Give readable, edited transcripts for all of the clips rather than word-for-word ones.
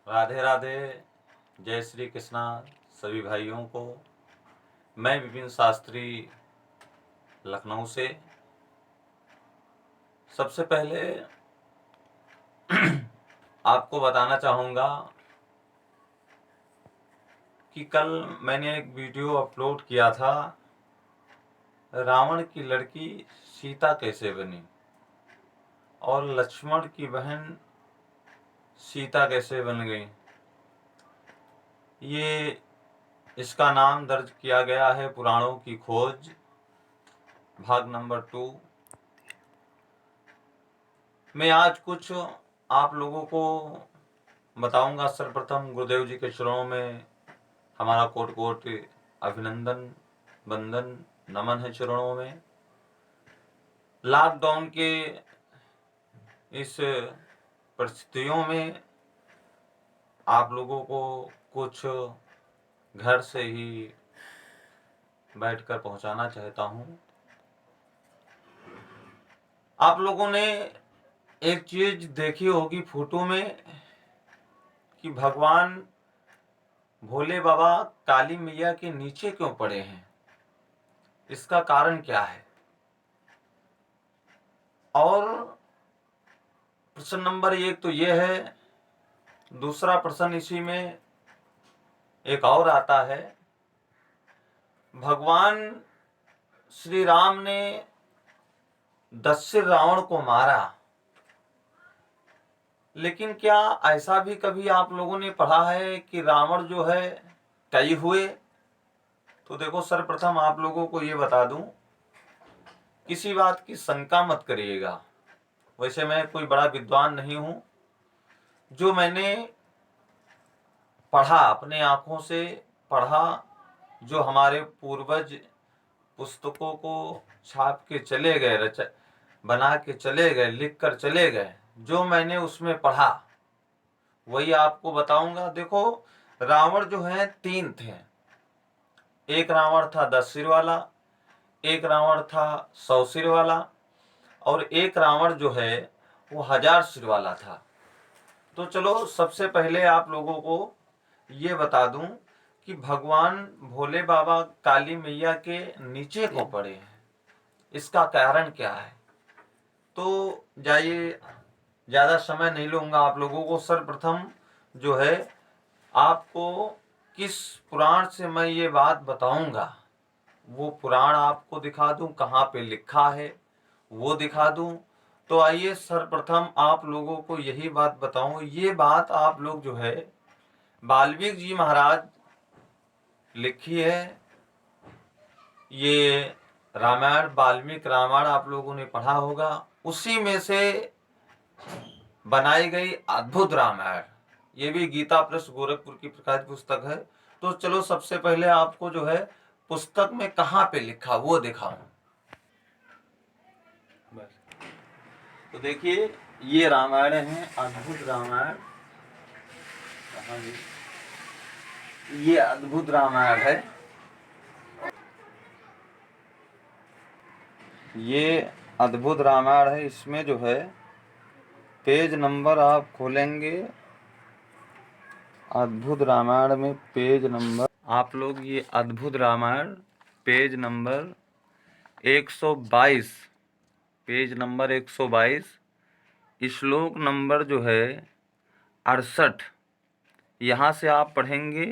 राधे राधे। जय श्री कृष्णा सभी भाइयों को। मैं विपिन शास्त्री लखनऊ से। सबसे पहले आपको बताना चाहूँगा कि कल मैंने एक वीडियो अपलोड किया था, रावण की लड़की सीता कैसे बनी और लक्ष्मण की बहन सीता कैसे बन गई। ये इसका नाम दर्ज किया गया है पुराणों की खोज भाग नंबर 2 में। आज कुछ आप लोगों को बताऊंगा। सर्वप्रथम गुरुदेव जी के चरणों में हमारा कोटि कोटि अभिनंदन, वंदन, नमन है चरणों में। लॉकडाउन के इस परिस्थितियों में आप लोगों को कुछ घर से ही बैठकर पहुंचाना चाहता हूं। आप लोगों ने एक चीज देखी होगी फोटो में कि भगवान भोले बाबा काली मैया के नीचे क्यों पड़े हैं, इसका कारण क्या है। और प्रश्न नंबर 1 तो ये है। दूसरा प्रश्न इसी में एक और आता है, भगवान श्री राम ने दशरथ रावण को मारा, लेकिन क्या ऐसा भी कभी आप लोगों ने पढ़ा है कि रावण जो है कई हुए। तो देखो, सर्वप्रथम आप लोगों को ये बता दूं, किसी बात की शंका मत करिएगा। वैसे मैं कोई बड़ा विद्वान नहीं हूं। जो मैंने पढ़ा, अपने आंखों से पढ़ा, जो हमारे पूर्वज पुस्तकों को छाप के चले गए, बना के चले गए, लिख कर चले गए, जो मैंने उसमें पढ़ा वही आपको बताऊंगा। देखो, रावण जो है 3 थे। एक रावण था 10 सिर वाला, एक रावण था 100 सिर वाला, और एक रावण जो है वो 1000 सिर वाला था। तो चलो, सबसे पहले आप लोगों को ये बता दूं कि भगवान भोले बाबा काली मैया के नीचे क्यों पड़े हैं, इसका कारण क्या है। तो जाइए, ज़्यादा समय नहीं लूँगा आप लोगों को। सर्वप्रथम जो है आपको किस पुराण से मैं ये बात बताऊंगा, वो पुराण आपको दिखा दूं, कहाँ पे लिखा है वो दिखा दूं। तो आइए, सर्वप्रथम आप लोगों को यही बात बताऊं। ये बात आप लोग जो है वाल्मीकि जी महाराज लिखी है। ये रामायण, वाल्मीकि रामायण आप लोगों ने पढ़ा होगा, उसी में से बनाई गई अद्भुत रामायण। ये भी गीता प्रेस गोरखपुर की प्रकाशित पुस्तक है। तो चलो, सबसे पहले आपको जो है पुस्तक में कहाँ पे लिखा वो दिखाऊं। तो देखिए, ये रामायण है, अद्भुत रामायण। ये अद्भुत रामायण है। ये अद्भुत रामायण है। इसमें जो है पेज नंबर आप खोलेंगे, अद्भुत रामायण में पेज नंबर, आप लोग ये अद्भुत Ramayana page number 122, page number 122, श्लोक नंबर जो है 68, यहाँ से आप पढ़ेंगे।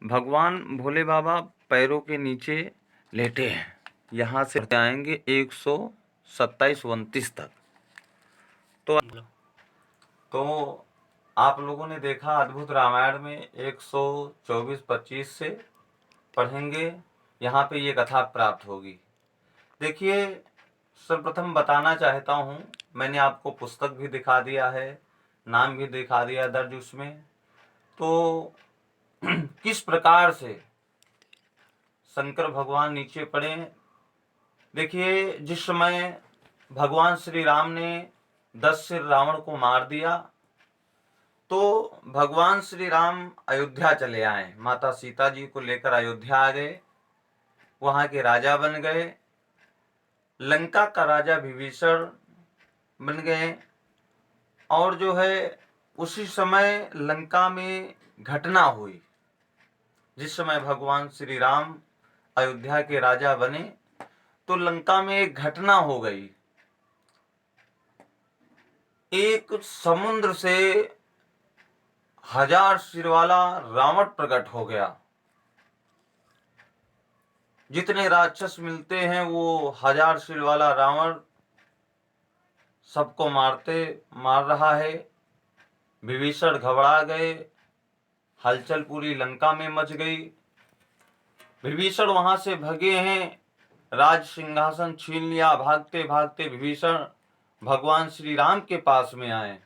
भगवान भोले बाबा पैरों के नीचे लेटे हैं। यहाँ से आएंगे 127-29 तक। तो आप लोगों ने देखा, अद्भुत रामायण में 124-25 से पढ़ेंगे, यहाँ पे ये कथा प्राप्त होगी। देखिए, सर्वप्रथम बताना चाहता हूँ, मैंने आपको पुस्तक भी दिखा दिया है, नाम भी दिखा दिया दर्ज उसमें। तो किस प्रकार से शंकर भगवान नीचे पड़े। देखिए, जिस समय भगवान श्री राम ने 10 सिर रावण को मार दिया, तो भगवान श्री राम अयोध्या चले आए, माता सीता जी को लेकर अयोध्या आ गए, वहाँ के राजा बन गए। लंका का राजा विभीषण बन गए। और जो है उसी समय लंका में घटना हुई। जिस समय भगवान श्री राम अयोध्या के राजा बने तो लंका में एक घटना हो गई। एक समुद्र से 1000 सिर वाला रावण प्रकट हो गया। जितने राक्षस मिलते हैं वो 1000 सिर वाला रावण सबको मार रहा है। विभीषण घबरा गए, हलचल पूरी लंका में मच गई। विभीषण वहां से भगे हैं, राज सिंहासन छीन लिया। भागते भागते विभीषण भगवान श्री राम के पास में आए।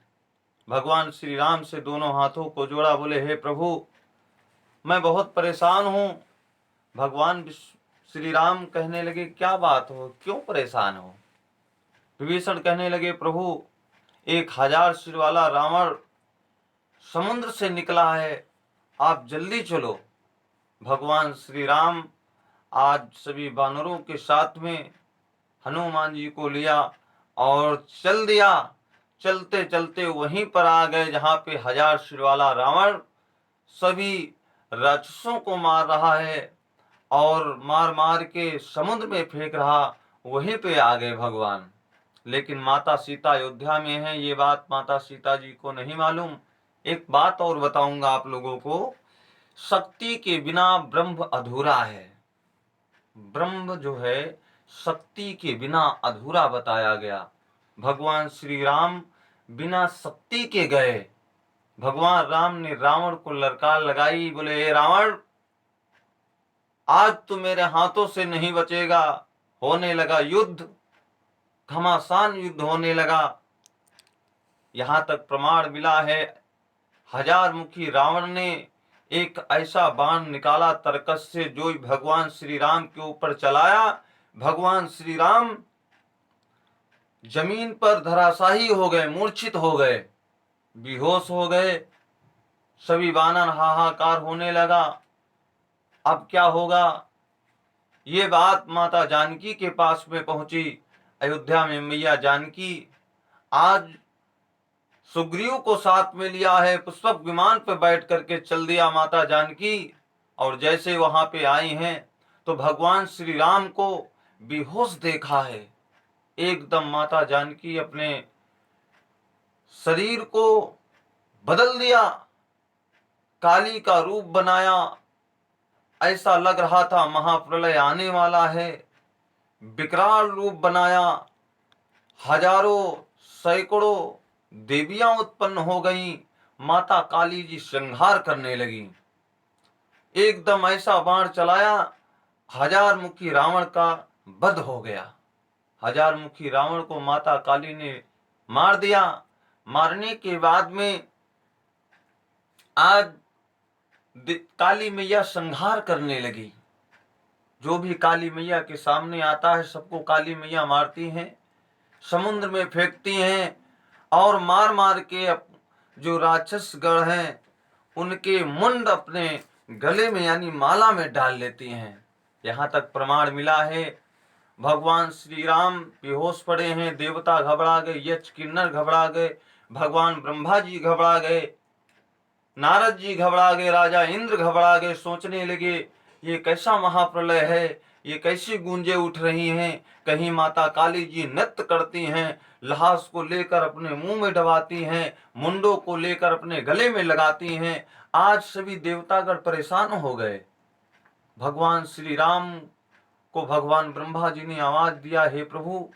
भगवान श्री राम से दोनों हाथों को जोड़ा, बोले हे प्रभु मैं बहुत परेशान हूं। भगवान श्री राम कहने लगे क्या बात हो, क्यों परेशान हो। विभीषण कहने लगे प्रभु एक 1000 सिर वाला रावण समुद्र से निकला है, आप जल्दी चलो। भगवान श्री राम आज सभी वानरों के साथ में हनुमान जी को लिया और चल दिया। चलते चलते वहीं पर आ गए जहां पे 1000 सिर वाला रावण सभी राक्षसों को मार रहा है और मार मार के समुद्र में फेंक रहा। वहीं पे आ गए भगवान। लेकिन माता सीता अयोध्या में है, ये बात माता सीता जी को नहीं मालूम। एक बात और बताऊंगा आप लोगों को, शक्ति के बिना ब्रह्म अधूरा है। ब्रह्म जो है शक्ति के बिना अधूरा बताया गया। भगवान श्री राम बिना शक्ति के गए। भगवान राम ने रावण को ललकार लगाई, बोले हे रावण आज तो मेरे हाथों से नहीं बचेगा। होने लगा युद्ध, घमासान युद्ध होने लगा। यहां तक प्रमाण मिला है 1000 मुखी रावण ने एक ऐसा बाण निकाला तरकस से जो भगवान श्री राम के ऊपर चलाया। भगवान श्री राम जमीन पर धराशायी हो गए, मूर्छित हो गए, बेहोश हो गए। सभी वानर हाहाकार होने लगा, अब क्या होगा। ये बात माता जानकी के पास में पहुंची। अयोध्या में मैया जानकी आज सुग्रीव को साथ में लिया है, पुष्पक विमान पर बैठ करके चल दिया माता जानकी। और जैसे वहां पे आई हैं तो भगवान श्री राम को बेहोश देखा है। एकदम माता जानकी अपने शरीर को बदल दिया, काली का रूप बनाया। ऐसा लग रहा था महाप्रलय आने वाला है। विकराल रूप बनाया, हजारों सैकड़ों देवियां उत्पन्न हो गई। माता काली जी संहार करने लगी। एकदम ऐसा बाण चलाया, 1000 मुखी रावण का वध हो गया। 1000 मुखी रावण को माता काली ने मार दिया। मारने के बाद में आज काली मैया संहार करने लगी। जो भी काली मैया के सामने आता है सबको काली मैया मारती हैं, समुद्र में फेंकती हैं और मार मार के जो राक्षस गण हैं उनके मुंड अपने गले में यानी माला में डाल लेती हैं। यहाँ तक प्रमाण मिला है। भगवान श्री राम बेहोश पड़े हैं, देवता घबरा गए, यक्ष किन्नर घबरा गए, भगवान ब्रह्मा जी घबरा गए, नारद जी घबरा गए, राजा इंद्र घबरा गए। सोचने लगे ये कैसा महाप्रलय है, ये कैसी गूंजें उठ रही हैं। कहीं माता काली जी नृत्य करती हैं, लहास को लेकर अपने मुंह में दबाती हैं, मुंडों को लेकर अपने गले में लगाती हैं। आज सभी देवतागण परेशान हो गए। भगवान श्री राम को भगवान ब्रह्मा जी ने आवाज दिया, हे प्रभु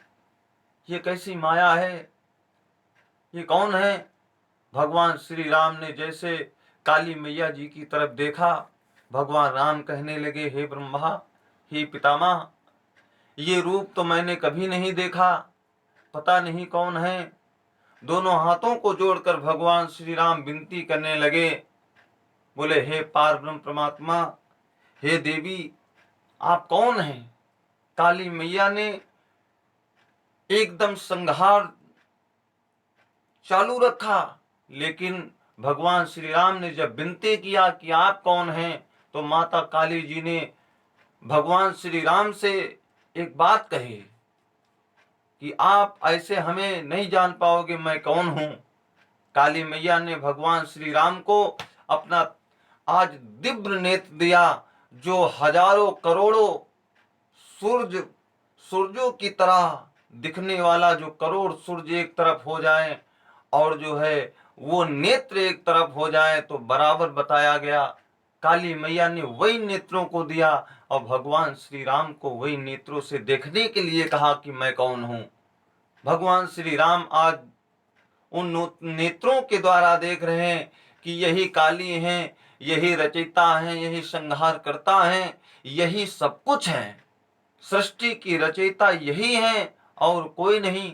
ये कैसी माया है, ये कौन है। भगवान श्री राम ने जैसे काली मैया जी की तरफ देखा, भगवान राम कहने लगे हे ब्रह्मा, हे पितामह, ये रूप तो मैंने कभी नहीं देखा, पता नहीं कौन है। दोनों हाथों को जोड़कर भगवान श्री राम विनती करने लगे, बोले हे पार ब्रह्म परमात्मा, हे देवी आप कौन हैं। काली मैया ने एकदम संहार चालू रखा, लेकिन भगवान श्री राम ने जब विनती किया कि आप कौन हैं तो माता काली जी ने भगवान श्री राम से एक बात कही कि आप ऐसे हमें नहीं जान पाओगे मैं कौन हूं। काली मैया ने भगवान श्री राम को अपना आज दिव्य नेत्र दिया, जो हजारों करोड़ों सूर्यों की तरह दिखने वाला, जो करोड़ सूर्य एक तरफ हो जाए और जो है वो नेत्र एक तरफ हो जाए तो बराबर बताया गया। काली मैया ने वही नेत्रों को दिया और भगवान श्री राम को वही नेत्रों से देखने के लिए कहा कि मैं कौन हूं। भगवान श्री राम आज उन नेत्रों के द्वारा देख रहे हैं कि यही काली हैं, यही रचयिता हैं, यही संहार करता हैं, यही सब कुछ है। सृष्टि की रचयिता यही है और कोई नहीं।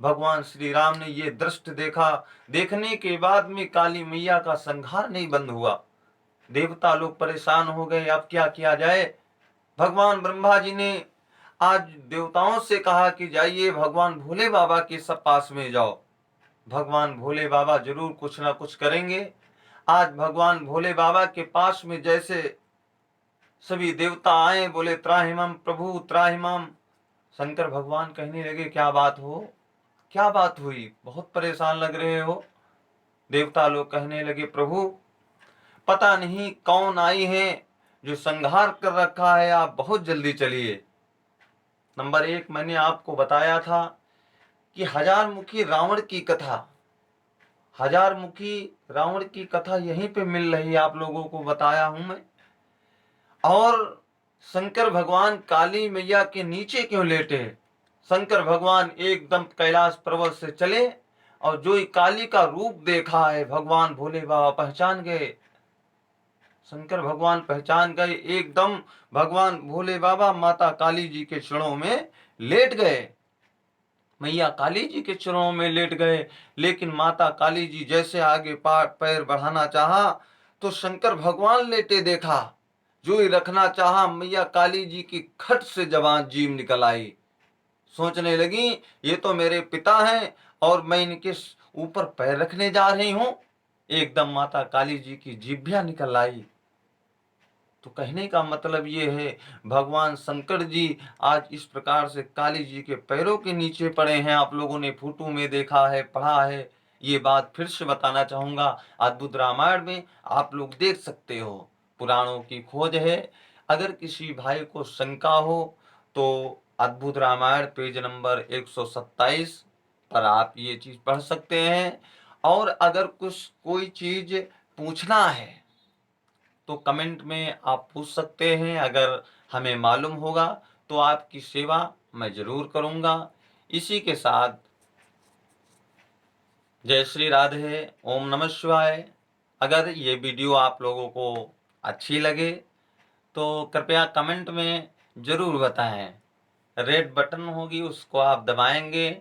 भगवान श्री राम ने ये दृष्ट देखा। देखने के बाद में काली मैया का संहार नहीं बंद हुआ। देवता लोग परेशान हो गए, अब क्या किया जाए। भगवान ब्रह्मा जी ने आज देवताओं से कहा कि जाइए भगवान भोले बाबा के सब पास में जाओ, भगवान भोले बाबा जरूर कुछ ना कुछ करेंगे। आज भगवान भोले बाबा के पास में जैसे सभी देवता आए, बोले त्राहिमाम प्रभु त्राहिमाम। शंकर भगवान कहने लगे क्या बात हो, क्या बात हुई, बहुत परेशान लग रहे हो। देवता लोग कहने लगे प्रभु पता नहीं कौन आई है जो संहार कर रखा है, आप बहुत जल्दी चलिए। नंबर 1 मैंने आपको बताया था कि हजार मुखी रावण की कथा, हजार मुखी रावण की कथा यहीं पे मिल रही है, आप लोगों को बताया हूं मैं। और शंकर भगवान काली मैया के नीचे क्यों लेटे। शंकर भगवान एकदम कैलाश पर्वत से चले और जो काली का रूप देखा है भगवान भोले बाबा पहचान गए। शंकर भगवान पहचान गए, एकदम भगवान भोले बाबा माता काली जी के चरणों में लेट गए। मैया काली जी के चरणों में लेट गए, लेकिन माता काली जी जैसे आगे पैर बढ़ाना चाहा तो शंकर भगवान लेटे देखा। जो ही रखना चाहा मैया काली जी की खट से जबान जीभ निकल आई। सोचने लगी ये तो मेरे पिता हैं और मैं इनके ऊपर पैर रखने जा रही हूं। एकदम माता काली जी की जीभ्या निकल आई। तो कहने का मतलब ये है भगवान शंकर जी आज इस प्रकार से काली जी के पैरों के नीचे पड़े हैं। आप लोगों ने फोटो में देखा है, पढ़ा है। ये बात फिर से बताना चाहूंगा, अद्भुत रामायण में आप लोग देख सकते हो, पुराणों की खोज है। अगर किसी भाई को शंका हो तो अद्भुत रामायण पेज नंबर 127 पर आप ये चीज पढ़ सकते हैं। और अगर कुछ कोई चीज पूछना है तो कमेंट में आप पूछ सकते हैं। अगर हमें मालूम होगा तो आपकी सेवा मैं जरूर करूंगा। इसी के साथ जय श्री राधे, ओम नमः शिवाय। अगर ये वीडियो आप लोगों को अच्छी लगे तो कृपया कमेंट में जरूर बताएं। रेड बटन होगी उसको आप दबाएंगे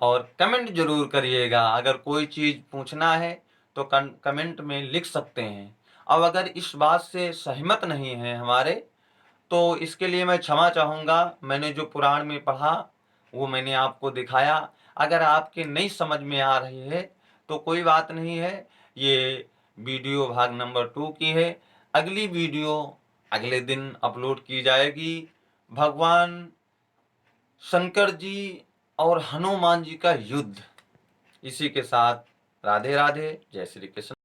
और कमेंट जरूर करिएगा। अगर कोई चीज पूछना है तो कमेंट में लिख सकते हैं। अब अगर इस बात से सहमत नहीं है हमारे तो इसके लिए मैं क्षमा चाहूँगा। मैंने जो पुराण में पढ़ा वो मैंने आपको दिखाया। अगर आपके नहीं समझ में आ रही है तो कोई बात नहीं है, ये वीडियो भाग नंबर 2 की है। अगली वीडियो अगले दिन अपलोड की जाएगी। भगवान शंकर जी और हनुमान जी का युद्ध। इसी के साथ राधे राधे, जय श्री कृष्ण।